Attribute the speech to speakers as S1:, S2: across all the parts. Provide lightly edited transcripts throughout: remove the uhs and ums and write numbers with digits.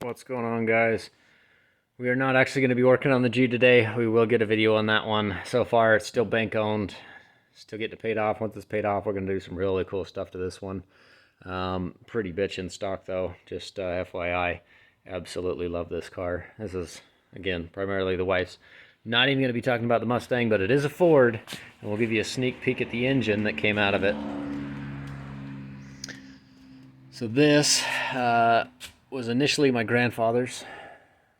S1: What's going on, guys? We are not actually going to be working on the G today. We will get a video on that one. So far it's still bank owned, still getting it paid off. Once it's paid off, we're going to do some really cool stuff to this one. Pretty bitch in stock though, just FYI. Absolutely love this car. This is, again, primarily the wife's. Not even going to be talking about the Mustang, but it is a Ford, and we'll give you a sneak peek at the engine that came out of it. So this was initially my grandfather's.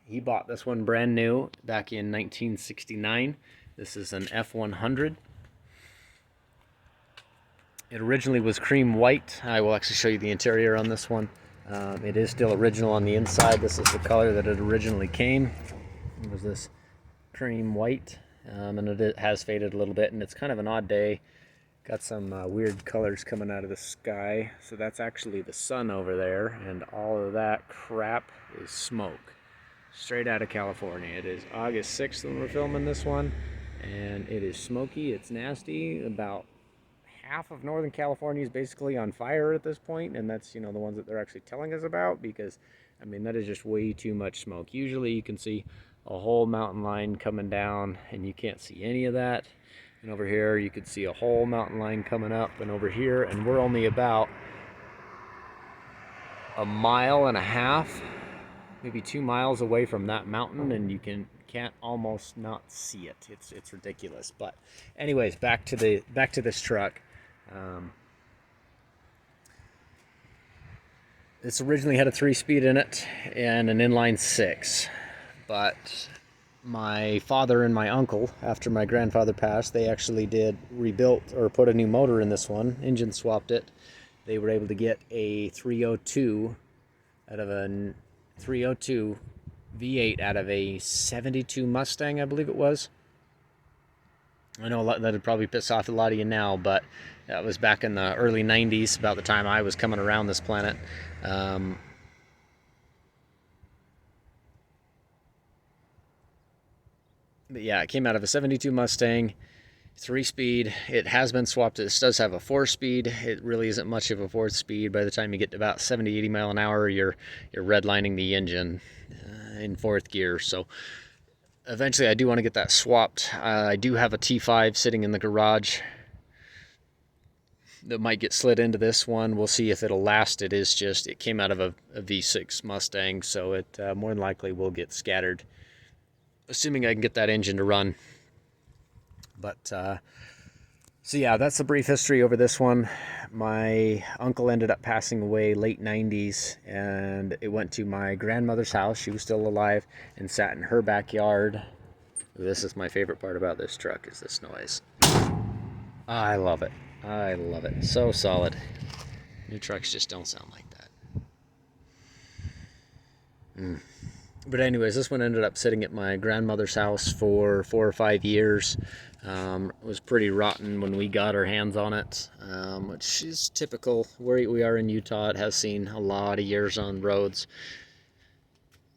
S1: He bought this one brand new back in 1969. This is an f100. It originally was cream white. I will actually show you the interior on this one. It is still original on the inside. This is the color that it originally came. It was this cream white, and it has faded a little bit, and it's kind of an odd day. Got some weird colors coming out of the sky. So that's actually the sun over there, and all of that crap is smoke. Straight out of California. It is August 6th when we're filming this one, and it is smoky, it's nasty. About half of Northern California is basically on fire at this point, and that's, you know, the ones that they're actually telling us about, because I mean, that is just way too much smoke. Usually you can see a whole mountain line coming down, and you can't see any of that. And over here you could see a whole mountain line coming up, and over here, and we're only about a mile and a half, maybe 2 miles away from that mountain, and you can't almost not see it. It's ridiculous. But anyways, back to this truck. This originally had a 3-speed in it and an inline 6, but my father and my uncle, after my grandfather passed, they actually did rebuilt or put a new motor in this one, engine swapped it. They were able to get a 302 out of a 302 V8 out of a 72 Mustang, I believe it was. I know that would probably piss off a lot of you now, but that was back in the early 90s, about the time I was coming around this planet. But yeah, it came out of a 72 Mustang, 3-speed. It has been swapped. This does have a 4-speed. It really isn't much of a 4-speed. By the time you get to about 70, 80 mile an hour, you're redlining the engine in 4th gear. So eventually I do want to get that swapped. I do have a T5 sitting in the garage that might get slid into this one. We'll see if it'll last. It came out of a V6 Mustang, so it more than likely will get scattered, assuming I can get that engine to run. But so yeah, that's the brief history over this one. My uncle ended up passing away late 90s, and it went to my grandmother's house. She was still alive, and sat in her backyard. This is my favorite part about this truck, is this noise. I love it. I love it. So solid. New trucks just don't sound like that. But anyways, this one ended up sitting at my grandmother's house for 4 or 5 years. It was pretty rotten when we got our hands on it, which is typical. Where we are in Utah, it has seen a lot of years on roads.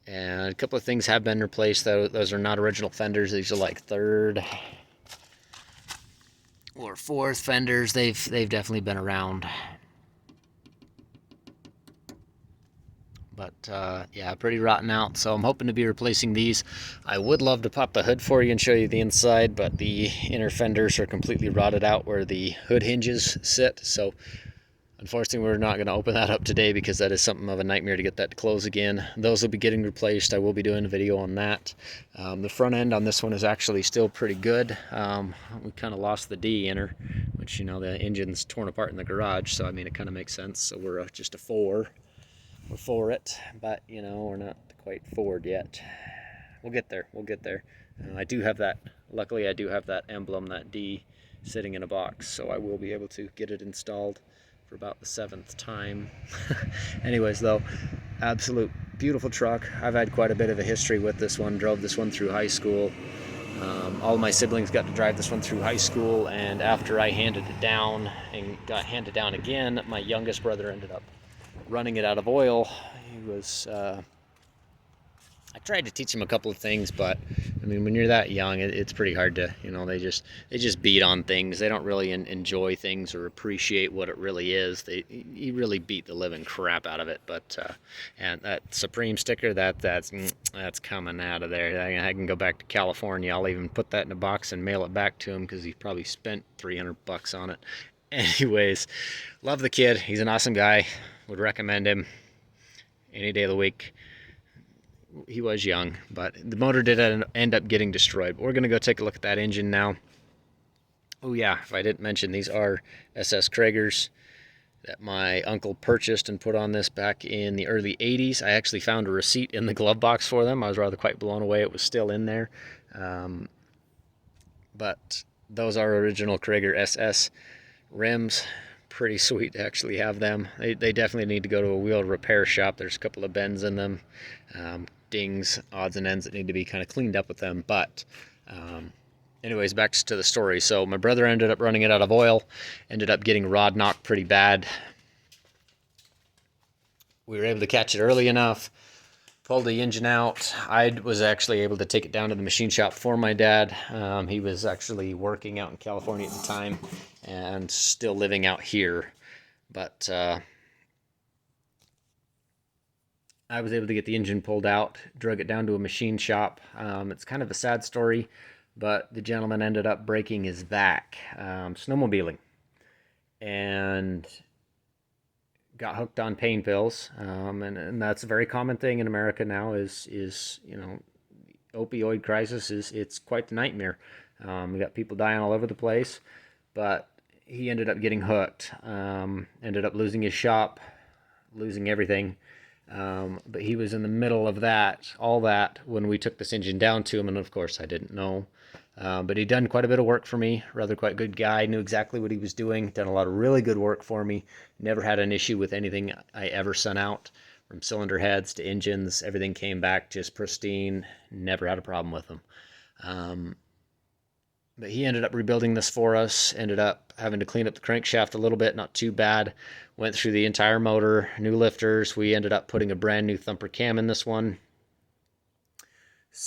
S1: And a couple of things have been replaced, though. Those are not original fenders. These are like 3rd or 4th fenders. They've definitely been around. But yeah, pretty rotten out, so I'm hoping to be replacing these. I would love to pop the hood for you and show you the inside, but the inner fenders are completely rotted out where the hood hinges sit, so unfortunately we're not going to open that up today, because that is something of a nightmare to get that to close again. Those will be getting replaced. I will be doing a video on that. The front end on this one is actually still pretty good. We kind of lost the D inner, which, you know, the engine's torn apart in the garage, so I mean, it kind of makes sense. So we're just a 4. We're for it, but you know, we're not quite forward yet. We'll get there. We'll get there. I do have that. Luckily, I do have that emblem, that D, sitting in a box, so I will be able to get it installed for about the 7th time. Anyways, though, absolute beautiful truck. I've had quite a bit of a history with this one. Drove this one through high school. All of my siblings got to drive this one through high school, and after I handed it down and got handed down again, my youngest brother ended up running it out of oil. He was, I I tried to teach them a couple of things, but I mean, when you're that young, it's pretty hard to, you know, they just beat on things. They don't really enjoy things or appreciate what it really is. You really beat the living crap out of it. But and that Supreme sticker, that's coming out of there. I can go back to California. I'll even put that in a box and mail it back to him because he probably spent $300 on it. Anyways, love the kid. He's an awesome guy. Would recommend him any day of the week. He was young, but the motor did end up getting destroyed. But we're going to go take a look at that engine now. Oh yeah, if I didn't mention, these are SS Kragers that my uncle purchased and put on this back in the early 80s. I actually found a receipt in the glove box for them. I was rather quite blown away it was still in there. But those are original Krager SS rims. Pretty sweet to actually have them. They definitely need to go to a wheel repair shop. There's a couple of bends in them. Dings, odds and ends that need to be kind of cleaned up with them. But anyways, back to the story. So my brother ended up running it out of oil, ended up getting rod knocked pretty bad. We were able to catch it early enough, pulled the engine out. I was actually able to take it down to the machine shop for my dad. He was actually working out in California at the time and still living out here. But I was able to get the engine pulled out, drug it down to a machine shop. It's kind of a sad story, but the gentleman ended up breaking his back snowmobiling and got hooked on pain pills. And that's a very common thing in America now is you know, opioid crisis it's quite the nightmare. We got people dying all over the place, but he ended up getting hooked, ended up losing his shop, losing everything. But he was in the middle of all that, when we took this engine down to him, and of course I didn't know. But he'd done quite a bit of work for me, rather quite good guy, knew exactly what he was doing, done a lot of really good work for me, never had an issue with anything I ever sent out, from cylinder heads to engines, everything came back just pristine, never had a problem with them. But he ended up rebuilding this for us, ended up having to clean up the crankshaft a little bit, not too bad. Went through the entire motor, new lifters. We ended up putting a brand new thumper cam in this one.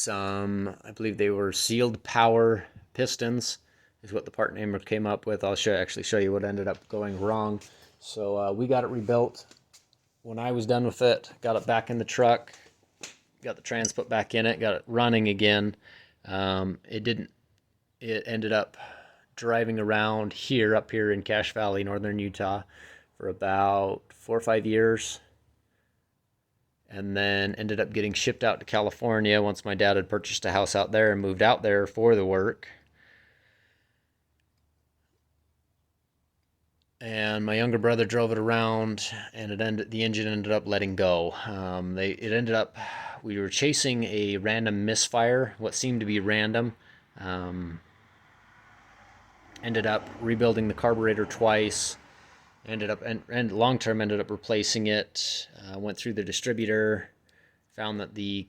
S1: I believe they were sealed power pistons, is what the part namer came up with. I'll actually show you what ended up going wrong. So we got it rebuilt. When I was done with it, got it back in the truck, got the trans put back in it, got it running again. It ended up driving around up here in Cache Valley, northern Utah, for about 4 or 5 years, and then ended up getting shipped out to California once my dad had purchased a house out there and moved out there for the work. And my younger brother drove it around, and the engine ended up letting go. We were chasing a random misfire, what seemed to be random. Ended up rebuilding the carburetor twice. And long term ended up replacing it. Went through the distributor, found that the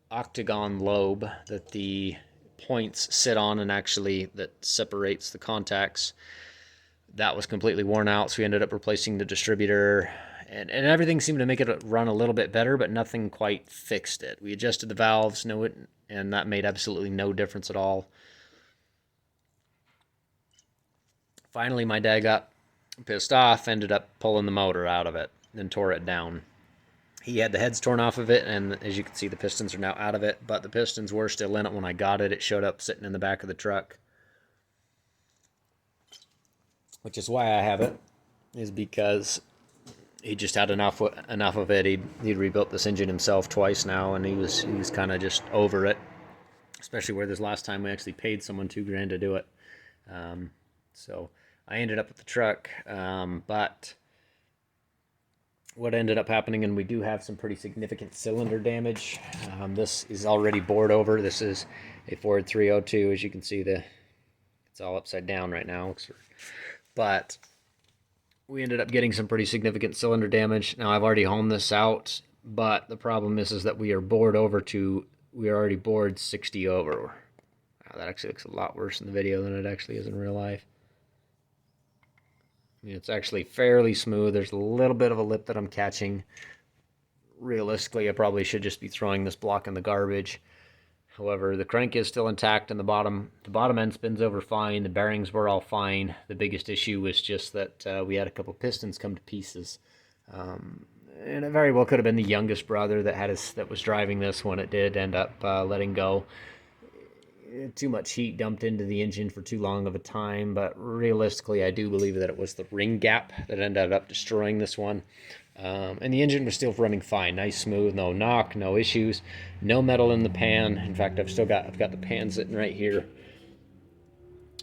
S1: octagon lobe that the points sit on, and actually that separates the contacts, that was completely worn out. So we ended up replacing the distributor. And everything seemed to make it run a little bit better, but nothing quite fixed it. We adjusted the valves, and that made absolutely no difference at all. Finally, my dad got pissed off, ended up pulling the motor out of it, and tore it down. He had the heads torn off of it, and as you can see, the pistons are now out of it, but the pistons were still in it when I got it. It showed up sitting in the back of the truck, which is why I have it, is because he just had enough of it. He'd rebuilt this engine himself twice now, and he was kind of just over it, especially where this last time we actually paid someone $2,000 to do it. So I ended up with the truck, but what ended up happening, and we do have some pretty significant cylinder damage. This is already bored over. This is a Ford 302. As you can see, it's all upside down right now. But we ended up getting some pretty significant cylinder damage. Now, I've already honed this out, but the problem is that we are already bored 60 over. Wow, that actually looks a lot worse in the video than it actually is in real life. It's actually fairly smooth. There's a little bit of a lip that I'm catching. Realistically, I probably should just be throwing this block in the garbage. However, the crank is still intact, and the bottom end spins over fine. The bearings were all fine. The biggest issue was just that we had a couple pistons come to pieces, and it very well could have been the youngest brother that was driving this when it did end up letting go. Too much heat dumped into the engine for too long of a time, but realistically, I do believe that it was the ring gap that ended up destroying this one. And the engine was still running fine, nice, smooth, no knock, no issues, no metal in the pan. In fact, I've got the pan sitting right here.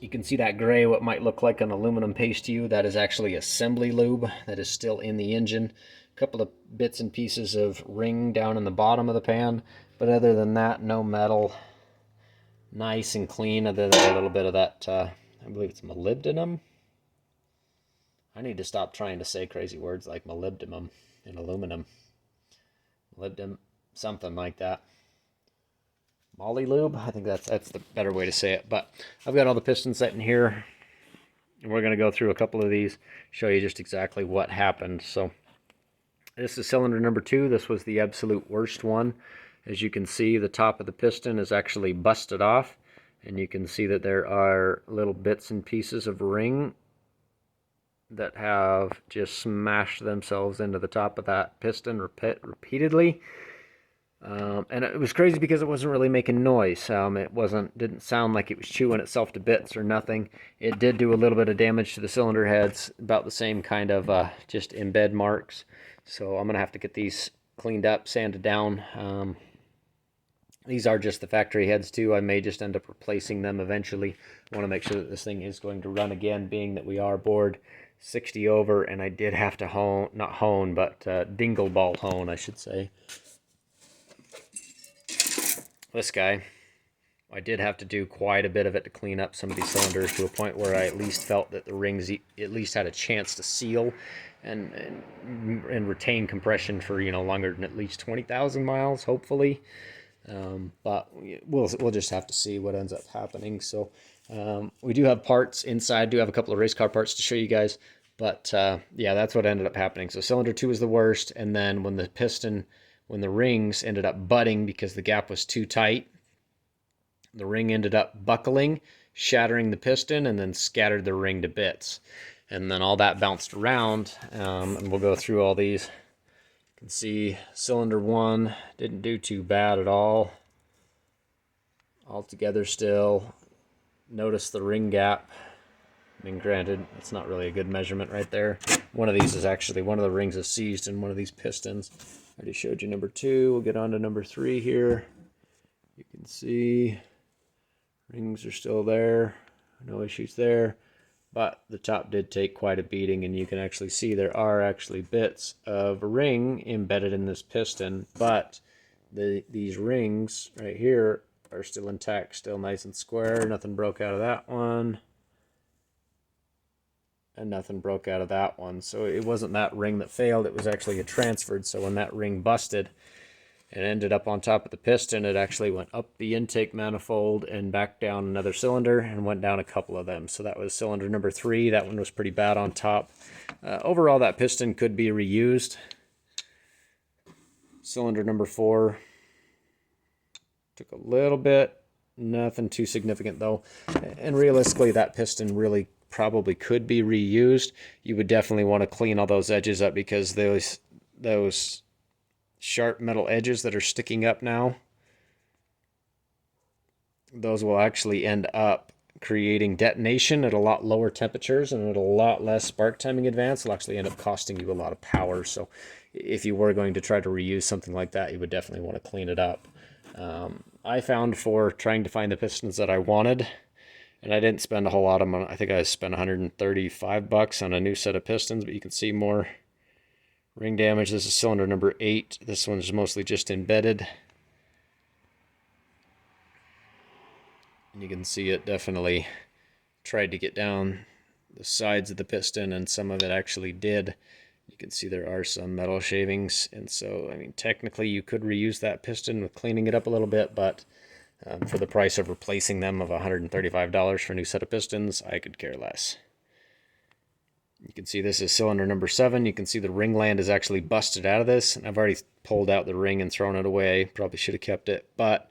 S1: You can see that gray, what might look like an aluminum paste to you. That is actually assembly lube that is still in the engine. A couple of bits and pieces of ring down in the bottom of the pan, but other than that, no metal. Nice and clean, other than a little bit of that, I believe it's molybdenum. I need to stop trying to say crazy words like molybdenum and aluminum. Molybdenum, something like that. Moly lube, I think that's the better way to say it. But I've got all the pistons set in here, and we're going to go through a couple of these, show you just exactly what happened. So this is cylinder number 2. This was the absolute worst one. As you can see, the top of the piston is actually busted off, and you can see that there are little bits and pieces of ring that have just smashed themselves into the top of that piston repeatedly. And it was crazy because it wasn't really making noise. It didn't sound like it was chewing itself to bits or nothing. It did do a little bit of damage to the cylinder heads, about the same kind of just embed marks. So I'm gonna have to get these cleaned up, sanded down. These are just the factory heads too. I may just end up replacing them eventually. I want to make sure that this thing is going to run again, being that we are bored 60 over, and I did have to dingle ball hone, I should say. This guy, I did have to do quite a bit of it to clean up some of these cylinders to a point where I at least felt that the rings at least had a chance to seal and retain compression for, longer than at least 20,000 miles, hopefully. But we'll just have to see what ends up happening. So we do have parts inside. Do have a couple of race car parts to show you guys. But yeah, that's what ended up happening. So cylinder 2 is the worst. And then when the rings ended up butting because the gap was too tight, the ring ended up buckling, shattering the piston, and then scattered the ring to bits. And then all that bounced around, and we'll go through all these. You can see cylinder 1 didn't do too bad at all. Altogether still. Notice the ring gap. I mean, granted, it's not really a good measurement right there. One of these is actually, one of the rings is seized in one of these pistons. I already showed you number 2. We'll get on to number 3 here. You can see rings are still there. No issues there. But the top did take quite a beating, and you can actually see there are actually bits of ring embedded in this piston, but these rings right here are still intact, still nice and square. Nothing broke out of that one, and nothing broke out of that one. So it wasn't that ring that failed, it was actually a transferred. So when that ring busted and ended up on top of the piston, it actually went up the intake manifold and back down another cylinder and went down a couple of them. So that was cylinder number 3. That one was pretty bad on top. Overall, that piston could be reused. Cylinder number 4 took a little bit, nothing too significant though. And realistically, that piston really probably could be reused. You would definitely want to clean all those edges up, because those sharp metal edges that are sticking up now, those will actually end up creating detonation at a lot lower temperatures and at a lot less spark timing advance. Will actually end up costing you a lot of power. So if you were going to try to reuse something like that, you would definitely want to clean it up. I found, for trying to find the pistons that I wanted, and I didn't spend a whole lot of money. I think I spent $135 on a new set of pistons, but you can see more ring damage. This is cylinder number 8. This one's mostly just embedded. And you can see it definitely tried to get down the sides of the piston, and some of it actually did. You can see there are some metal shavings, and so, I mean, technically you could reuse that piston with cleaning it up a little bit, but for the price of replacing them of $135 for a new set of pistons, I could care less. You can see this is cylinder number 7. You can see the ring land is actually busted out of this. And I've already pulled out the ring and thrown it away. Probably should have kept it, but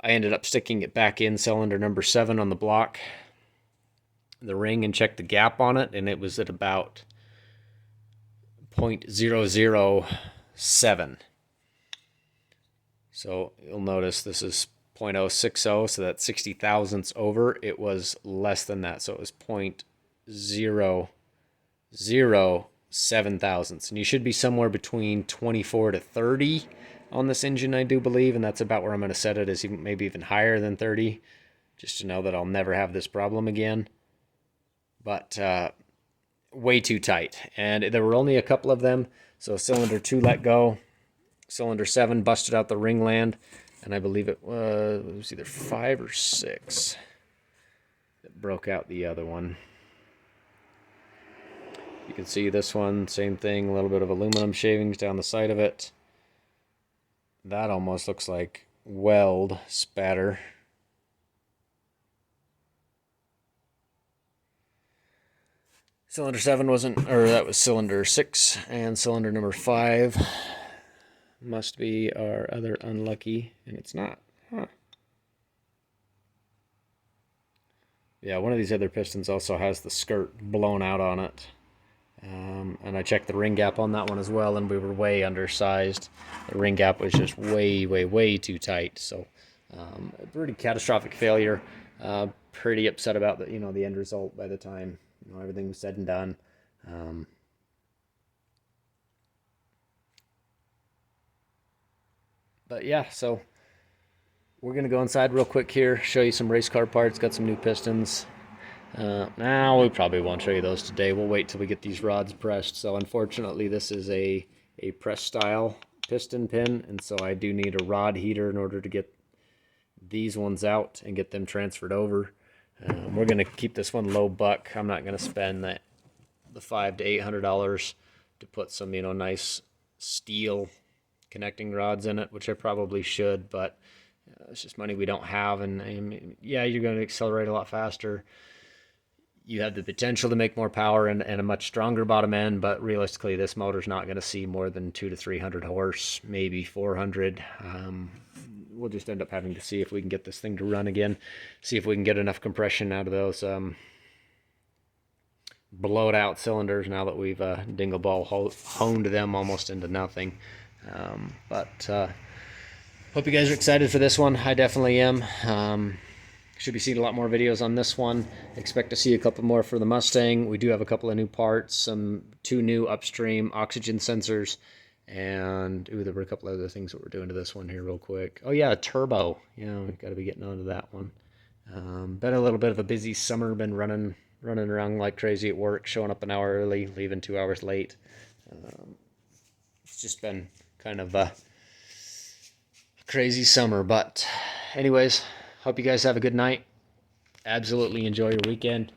S1: I ended up sticking it back in cylinder number 7 on the block, the ring, and checked the gap on it, and it was at about 0.007. So you'll notice this is 0.060, so that's 60 thousandths over. It was less than that, so it was 0.007 thousandths. And you should be somewhere between 24 to 30 on this engine, I do believe, and that's about where I'm going to set it, is even, maybe even higher than 30, just to know that I'll never have this problem again. But way too tight, and there were only a couple of them. So cylinder 2 let go, cylinder 7 busted out the ring land, and I believe it was either 5 or 6 that broke out the other one. You can see this one, same thing, a little bit of aluminum shavings down the side of it. That almost looks like weld spatter. Cylinder 7 wasn't, or that was cylinder 6, and cylinder number 5 must be our other unlucky, and it's not. Huh. Yeah, one of these other pistons also has the skirt blown out on it. And I checked the ring gap on that one as well, and we were way undersized. The ring gap was just way too tight. So a pretty catastrophic failure. Pretty upset about the the end result by the time everything was said and done. But yeah, so we're gonna go inside real quick here, show you some race car parts. Got some new pistons. Now we probably won't show you those today. We'll wait till we get these rods pressed. So unfortunately, this is a press style piston pin, and so I do need a rod heater in order to get these ones out and get them transferred over. We're gonna keep this one low buck. I'm not gonna spend the $500 to $800 to put some nice steel connecting rods in it, which I probably should, but it's just money we don't have. And yeah, you're going to accelerate a lot faster. You have the potential to make more power and a much stronger bottom end, but realistically, this motor's not going to see more than 200 to 300 horse, maybe 400. We'll just end up having to see if we can get this thing to run again, see if we can get enough compression out of those blowed out cylinders now that we've dingle ball honed them almost into nothing. But hope you guys are excited for this one. I definitely am. Should be seeing a lot more videos on this one. Expect to see a couple more for the Mustang. We do have a couple of new parts, 2 new upstream oxygen sensors, and there were a couple other things that we're doing to this one here real quick. Oh yeah, a turbo. We've got to be getting onto that one. Been a little bit of a busy summer. Been running around like crazy at work, showing up an hour early, leaving 2 hours late. It's just been kind of a crazy summer, but anyways, hope you guys have a good night. Absolutely enjoy your weekend.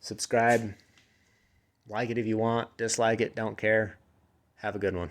S1: Subscribe, like it if you want, dislike it, don't care. Have a good one.